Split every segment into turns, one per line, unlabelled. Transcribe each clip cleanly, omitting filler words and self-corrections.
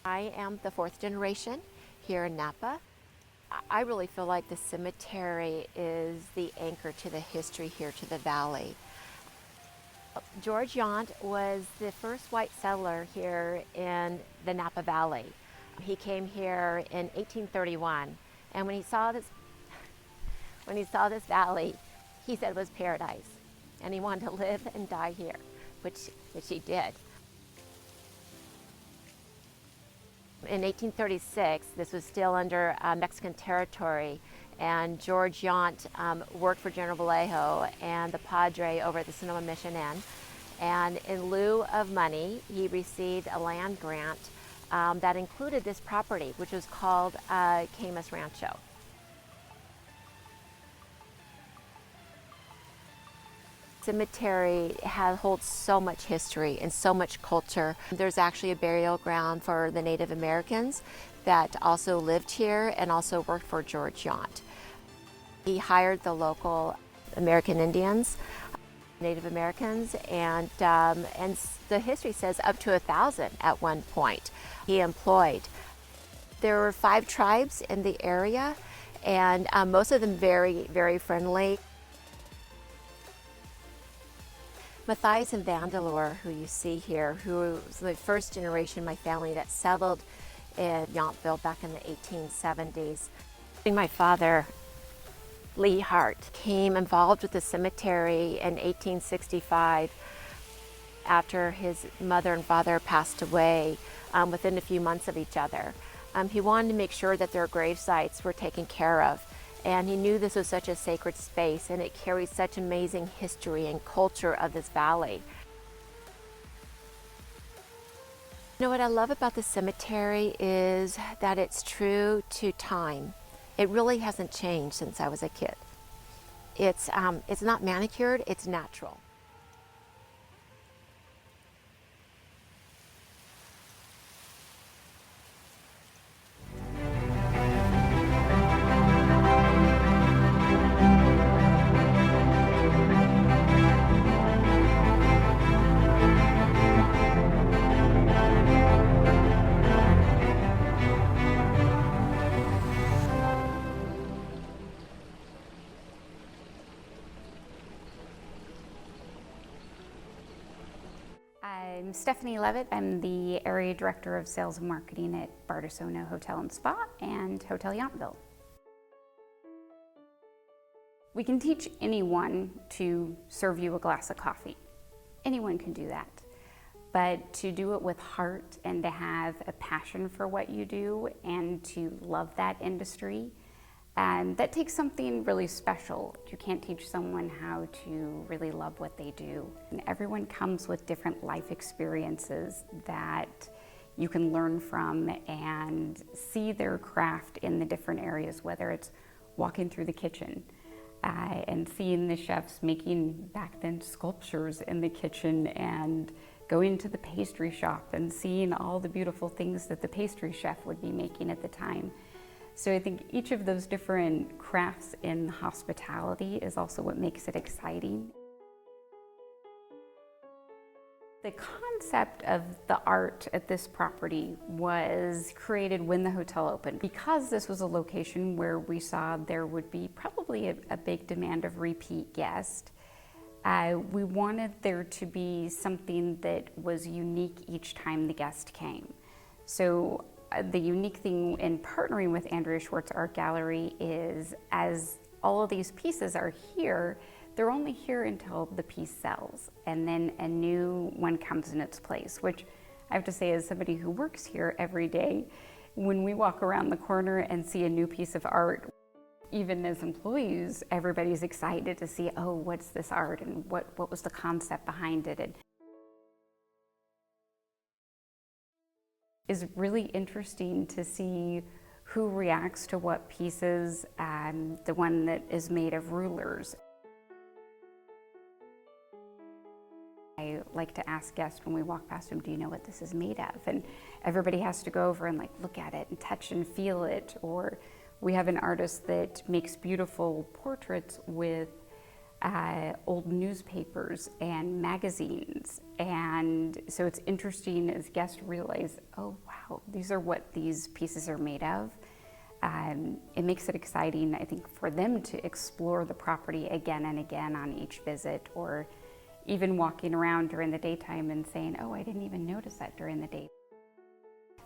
I am the fourth generation here in Napa. I really feel like the cemetery is the anchor to the history here to the valley. George Yount was the first white settler here in the Napa Valley. He came here in 1831, and when he saw this valley, he said it was paradise, and he wanted to live and die here, which he did. In 1836, this was still under Mexican territory, and George Yount worked for General Vallejo and the Padre over at the Sonoma Mission Inn. And in lieu of money, he received a land grant that included this property, which was called Camus Rancho. Cemetery holds so much history and so much culture. There's actually a burial ground for the Native Americans that also lived here and also worked for George Yount. He hired the local American Indians, Native Americans, and the history says up to 1,000 at one point he employed. There were 5 tribes in the area, and most of them very, very friendly. Matthias and Vandeleur, who you see here, who was the first generation of my family that settled in Yountville back in the 1870s. My father, Lee Hart, became involved with the cemetery in 1865 after his mother and father passed away within a few months of each other. He wanted to make sure that their grave sites were taken care of. And he knew this was such a sacred space, and it carries such amazing history and culture of this valley. You know what I love about the cemetery is that it's true to time. It really hasn't changed since I was a kid. It's not manicured, it's natural.
I'm Stephanie Levitt. I'm the Area Director of Sales and Marketing at Bardessono Hotel and Spa and Hotel Yountville. We can teach anyone to serve you a glass of coffee. Anyone can do that. But to do it with heart and to have a passion for what you do and to love that industry, that takes something really special. You can't teach someone how to really love what they do. And everyone comes with different life experiences that you can learn from and see their craft in the different areas, whether it's walking through the kitchen and seeing the chefs making back then sculptures in the kitchen, and going to the pastry shop and seeing all the beautiful things that the pastry chef would be making at the time. So I think each of those different crafts in hospitality is also what makes it exciting. The concept of the art at this property was created when the hotel opened. Because this was a location where we saw there would be probably a big demand of repeat guests, we wanted there to be something that was unique each time the guest came. So the unique thing in partnering with Andrea Schwartz Art Gallery is, as all of these pieces are here, they're only here until the piece sells, and then a new one comes in its place, which I have to say, as somebody who works here every day, when we walk around the corner and see a new piece of art, even as employees, everybody's excited to see, oh, what's this art, and what was the concept behind it. Is really interesting to see who reacts to what pieces, the one that is made of rulers. I like to ask guests when we walk past them, do you know what this is made of? And everybody has to go over and look at it and touch and feel it. Or we have an artist that makes beautiful portraits with old newspapers and magazines. And so it's interesting as guests realize, oh wow, these are what these pieces are made of. It makes it exciting, I think, for them to explore the property again and again on each visit, or even walking around during the daytime and saying, oh, I didn't even notice that during the day.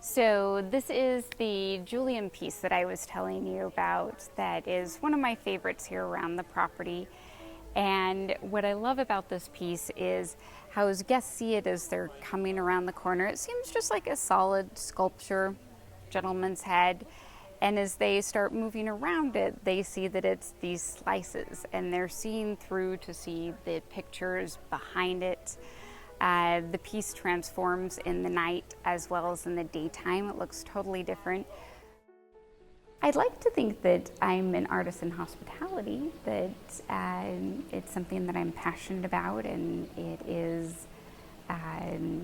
So this is the Julian piece that I was telling you about that is one of my favorites here around the property. And what I love about this piece is how as guests see it as they're coming around the corner, it seems just like a solid sculpture, gentleman's head. And as they start moving around it, they see that it's these slices, and they're seeing through to see the pictures behind it. The piece transforms in the night as well as in the daytime. It looks totally different. I'd like to think that I'm an artist in hospitality, that it's something that I'm passionate about, and it is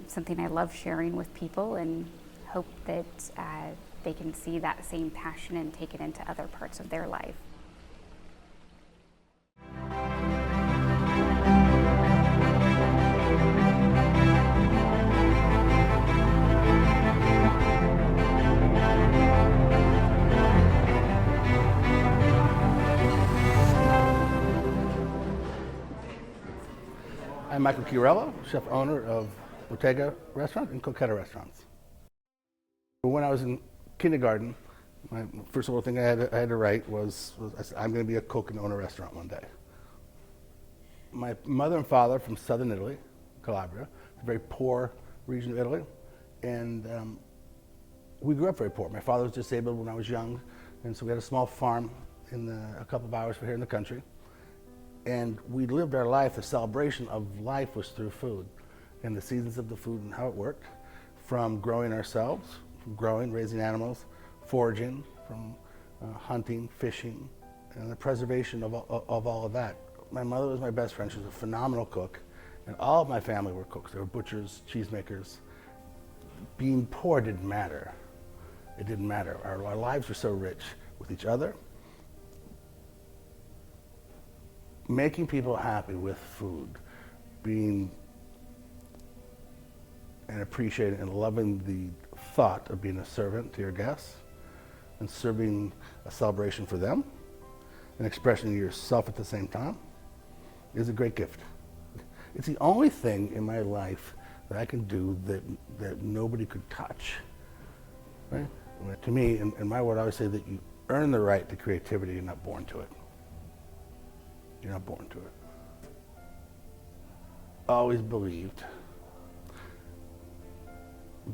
something I love sharing with people, and hope that they can see that same passion and take it into other parts of their life.
I'm Michael Chiarella, chef owner of Bottega Restaurant and Coquetta Restaurants. When I was in kindergarten, my first little thing I had to write was I said, I'm going to be a cook and own a restaurant one day. My mother and father from southern Italy, Calabria, a very poor region of Italy, and we grew up very poor. My father was disabled when I was young, and so we had a small farm a couple of hours from here in the country. And we lived our life, the celebration of life was through food and the seasons of the food and how it worked, from growing ourselves, from growing, raising animals, foraging, from hunting, fishing, and the preservation of all of that. My mother was my best friend. She was a phenomenal cook, and all of my family were cooks. They were butchers, cheesemakers. Being poor didn't matter. It didn't matter. Our lives were so rich with each other. Making people happy with food, being and appreciating and loving the thought of being a servant to your guests and serving a celebration for them and expressing yourself at the same time is a great gift. It's the only thing in my life that I can do that nobody could touch. Right? To me, in my word, I always say that you earn the right to creativity, you're not born to it. You're not born to it. Always believed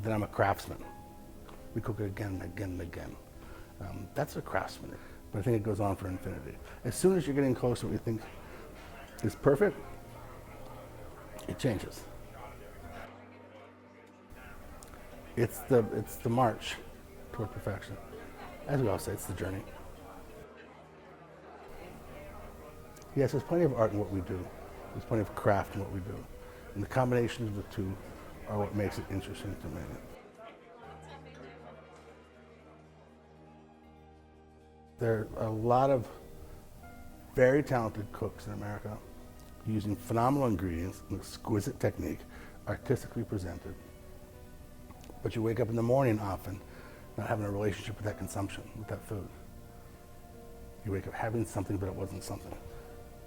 that I'm a craftsman. We cook it again and again and again. That's a craftsman, but I think it goes on for infinity. As soon as you're getting close to what you think is perfect, it changes. It's the march toward perfection. As we all say, it's the journey. Yes, there's plenty of art in what we do. There's plenty of craft in what we do. And the combination of the two are what makes it interesting to me. There are a lot of very talented cooks in America using phenomenal ingredients and exquisite technique, artistically presented. But you wake up in the morning often not having a relationship with that consumption, with that food. You wake up having something, but it wasn't something.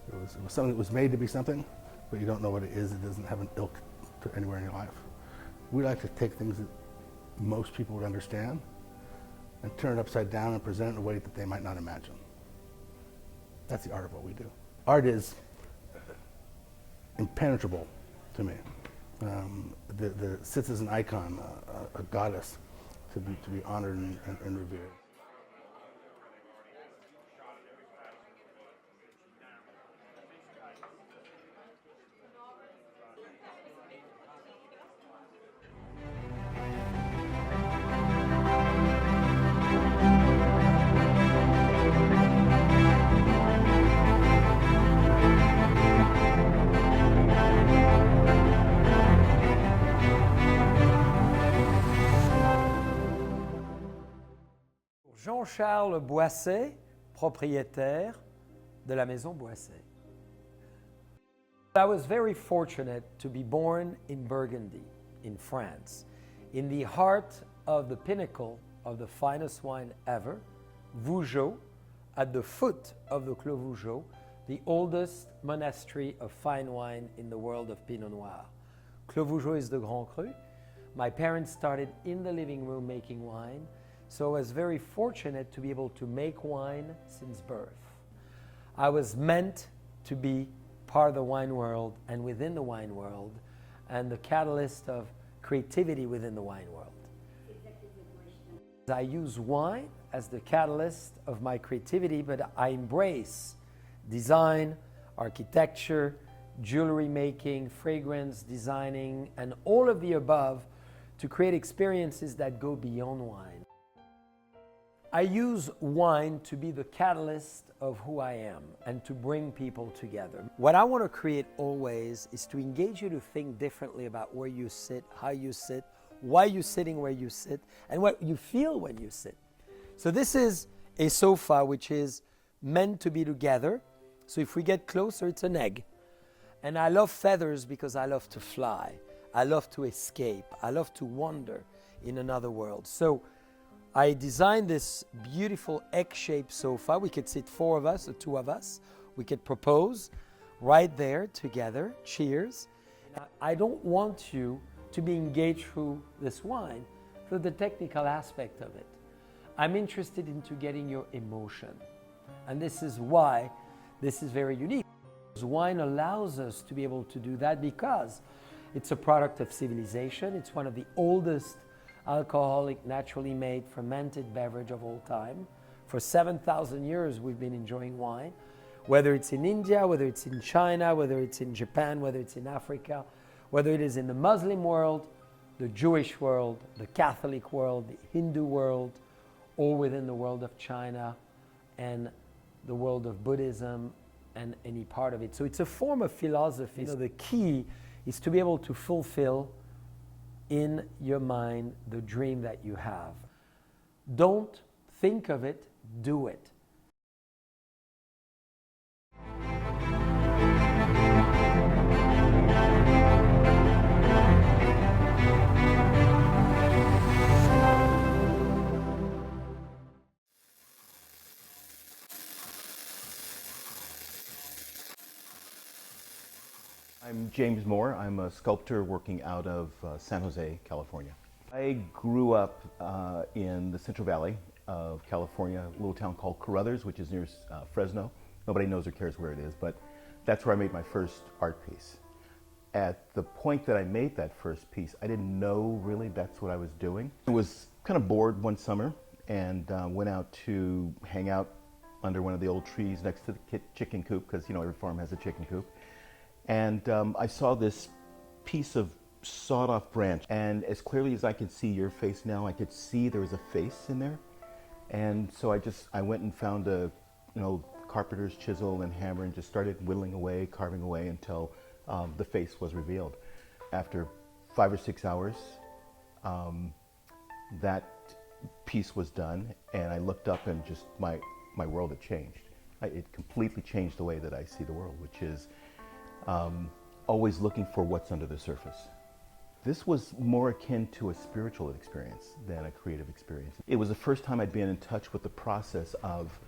It was something that was made to be something, but you don't know what it is. It doesn't have an ilk to anywhere in your life. We like to take things that most people would understand and turn it upside down and present it in a way that they might not imagine. That's the art of what we do. Art is impenetrable to me. It sits as an icon, a goddess to be honored and revered.
Jean-Charles Boisset, propriétaire de la maison Boisset. I was very fortunate to be born in Burgundy, in France, in the heart of the pinnacle of the finest wine ever, Vougeot, at the foot of the Clos Vougeot, the oldest monastery of fine wine in the world of Pinot Noir. Clos Vougeot is the Grand Cru. My parents started in the living room making wine, so I was very fortunate to be able to make wine since birth. I was meant to be part of the wine world and within the wine world, and the catalyst of creativity within the wine world. I use wine as the catalyst of my creativity, but I embrace design, architecture, jewelry making, fragrance designing, and all of the above to create experiences that go beyond wine. I use wine to be the catalyst of who I am and to bring people together. What I want to create always is to engage you to think differently about where you sit, how you sit, why you're sitting where you sit, and what you feel when you sit. So this is a sofa which is meant to be together. So if we get closer, it's an egg. And I love feathers because I love to fly. I love to escape. I love to wander in another world. So I designed this beautiful egg-shaped sofa. We could sit 4 of us or 2 of us. We could propose right there together. Cheers. I don't want you to be engaged through this wine, through the technical aspect of it. I'm interested into getting your emotion. And this is why this is very unique. Wine allows us to be able to do that because it's a product of civilization. It's one of the oldest alcoholic, naturally made, fermented beverage of all time. For 7,000 years, we've been enjoying wine. Whether it's in India, whether it's in China, whether it's in Japan, whether it's in Africa, whether it is in the Muslim world, the Jewish world, the Catholic world, the Hindu world, or within the world of China and the world of Buddhism and any part of it. So it's a form of philosophy. The key is to be able to fulfill in your mind the dream that you have. Don't think of it, do it.
I'm James Moore. I'm a sculptor working out of San Jose, California. I grew up in the Central Valley of California, a little town called Carruthers, which is near Fresno. Nobody knows or cares where it is, but that's where I made my first art piece. At the point that I made that first piece, I didn't know really that's what I was doing. I was kind of bored one summer and went out to hang out under one of the old trees next to the chicken coop, because every farm has a chicken coop. And I saw this piece of sawed-off branch, and as clearly as I could see your face now, I could see there was a face in there. And so I went and found a carpenter's chisel and hammer and just started whittling away, carving away until the face was revealed. After 5 or 6 hours, that piece was done, and I looked up and just my world had changed. It completely changed the way that I see the world, which is always looking for what's under the surface. This was more akin to a spiritual experience than a creative experience. It was the first time I'd been in touch with the process of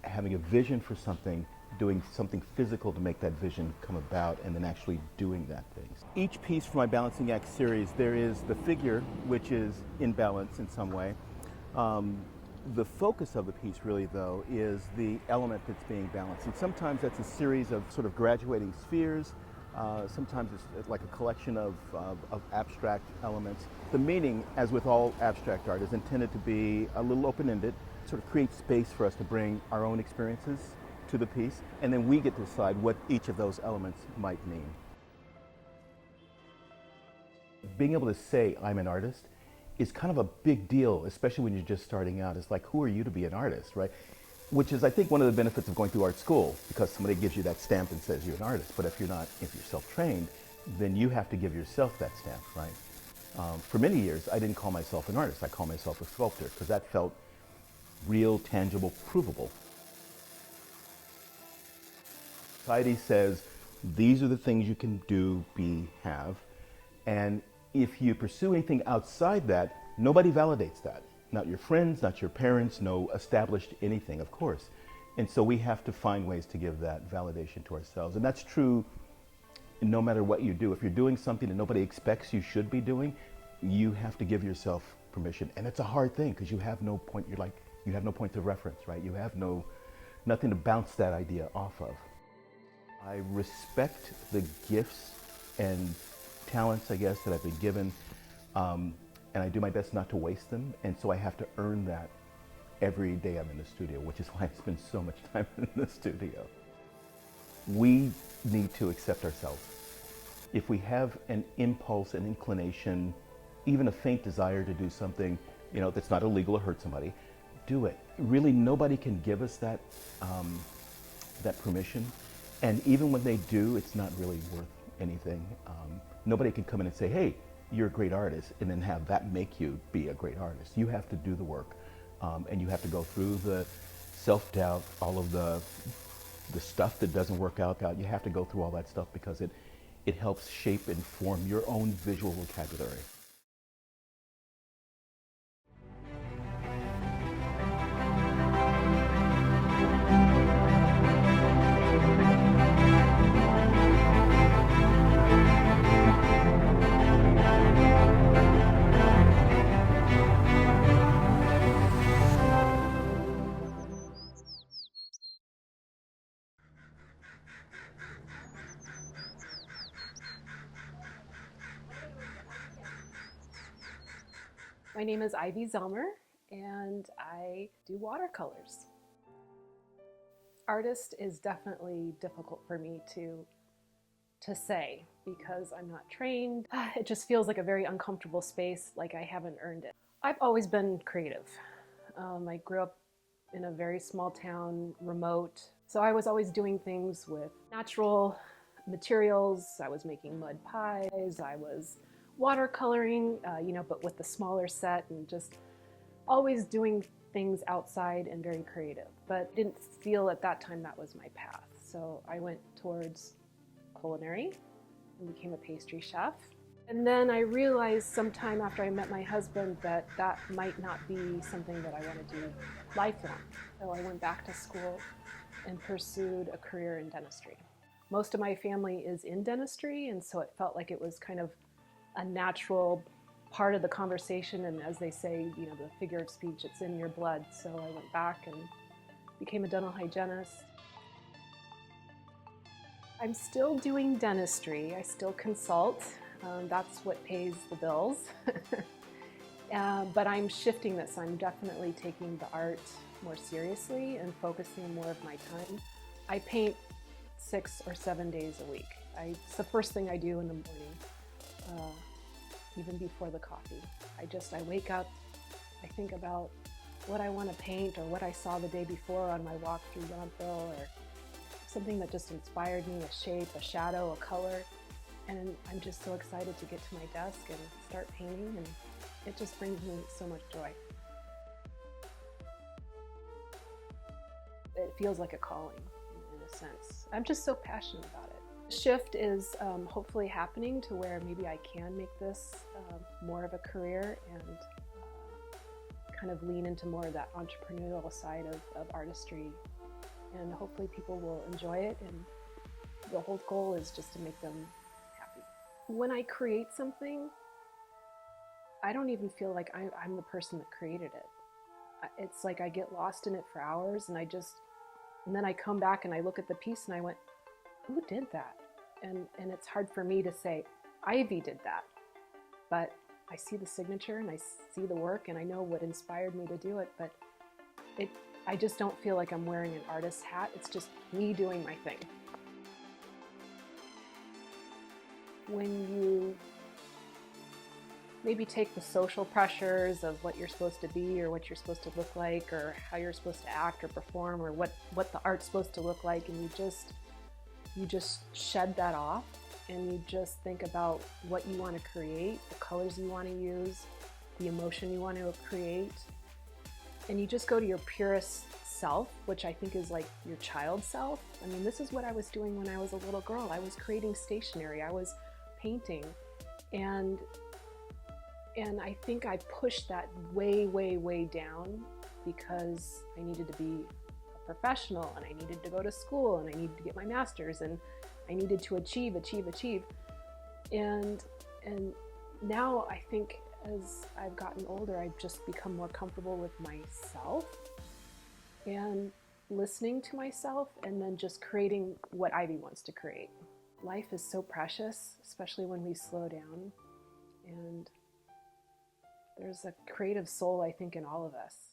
having a vision for something, doing something physical to make that vision come about, and then actually doing that thing. Each piece for my Balancing Act series, there is the figure, which is in balance in some way. The focus of the piece really, though, is the element that's being balanced. And sometimes that's a series of sort of graduating spheres. Sometimes it's like a collection of abstract elements. The meaning, as with all abstract art, is intended to be a little open-ended, sort of create space for us to bring our own experiences to the piece, and then we get to decide what each of those elements might mean. Being able to say, I'm an artist, is kind of a big deal, especially when you're just starting out. It's like, who are you to be an artist, right? Which is, I think, one of the benefits of going through art school, because somebody gives you that stamp and says you're an artist. But if you're self-trained, then you have to give yourself that stamp, right? For many years, I didn't call myself an artist. I called myself a sculptor, because that felt real, tangible, provable. Society says These are the things you can do, be, have. And if you pursue anything outside that, nobody validates that. Not your friends, not your parents, no established anything, of course. And so we have to find ways to give that validation to ourselves. And that's true no matter what you do. If you're doing something that nobody expects you should be doing, you have to give yourself permission. And it's a hard thing because you have no point, you have no point of reference, right? You have nothing to bounce that idea off of. I respect the gifts and talents, I guess, that I've been given, and I do my best not to waste them, and so I have to earn that every day I'm in the studio, which is why I spend so much time in the studio. We need to accept ourselves. If we have an impulse, an inclination, even a faint desire to do something, that's not illegal or hurt somebody, do it. Really, nobody can give us that permission. And even when they do, it's not really worth anything. Nobody can come in and say, hey, you're a great artist, and then have that make you be a great artist. You have to do the work, and you have to go through the self-doubt, all of the stuff that doesn't work out. You have to go through all that stuff because it helps shape and form your own visual vocabulary.
My name is Ivy Zelmer, and I do watercolors. Artist is definitely difficult for me to say because I'm not trained. It just feels like a very uncomfortable space, like I haven't earned it. I've always been creative. I grew up in a very small town, remote, so I was always doing things with natural materials. I was making mud pies, I was watercoloring, but with the smaller set, and just always doing things outside and very creative. But didn't feel at that time that was my path. So I went towards culinary and became a pastry chef. And then I realized sometime after I met my husband that that might not be something that I want to do lifelong. So I went back to school and pursued a career in dentistry. Most of my family is in dentistry, and so it felt like it was kind of a natural part of the conversation, and as they say, the figure of speech, it's in your blood. So I went back and became a dental hygienist. I'm still doing dentistry. I still consult. That's what pays the bills. But I'm shifting this. I'm definitely taking the art more seriously and focusing more of my time. I paint 6 or 7 days a week. It's the first thing I do in the morning. Even before the coffee. I wake up, I think about what I want to paint or what I saw the day before on my walk through Yountville, or something that just inspired me, a shape, a shadow, a color. And I'm just so excited to get to my desk and start painting, and it just brings me so much joy. It feels like a calling in a sense. I'm just so passionate about it. Shift is hopefully happening to where maybe I can make this more of a career and kind of lean into more of that entrepreneurial side of artistry, and hopefully people will enjoy it, and the whole goal is just to make them happy. When I create something, I don't even feel like I'm the person that created it. It's like I get lost in it for hours, and then I come back and I look at the piece and I went, who did that? And it's hard for me to say, Ivy did that. But I see the signature and I see the work and I know what inspired me to do it, but I just don't feel like I'm wearing an artist's hat. It's just me doing my thing. When you maybe take the social pressures of what you're supposed to be or what you're supposed to look like or how you're supposed to act or perform or what the art's supposed to look like, and you just shed that off and you just think about what you want to create, the colors you want to use, the emotion you want to create, and you just go to your purest self, which I think is like your child self. I mean, this is what I was doing when I was a little girl. I was creating stationery, I was painting, and I think I pushed that way, way, way down because I needed to be a professional, and I needed to go to school, and I needed to get my master's, and I needed to achieve. And now I think as I've gotten older, I've just become more comfortable with myself and listening to myself, and then just creating what Ivy wants to create. Life is so precious, especially when we slow down, and there's a creative soul, I think, in all of us.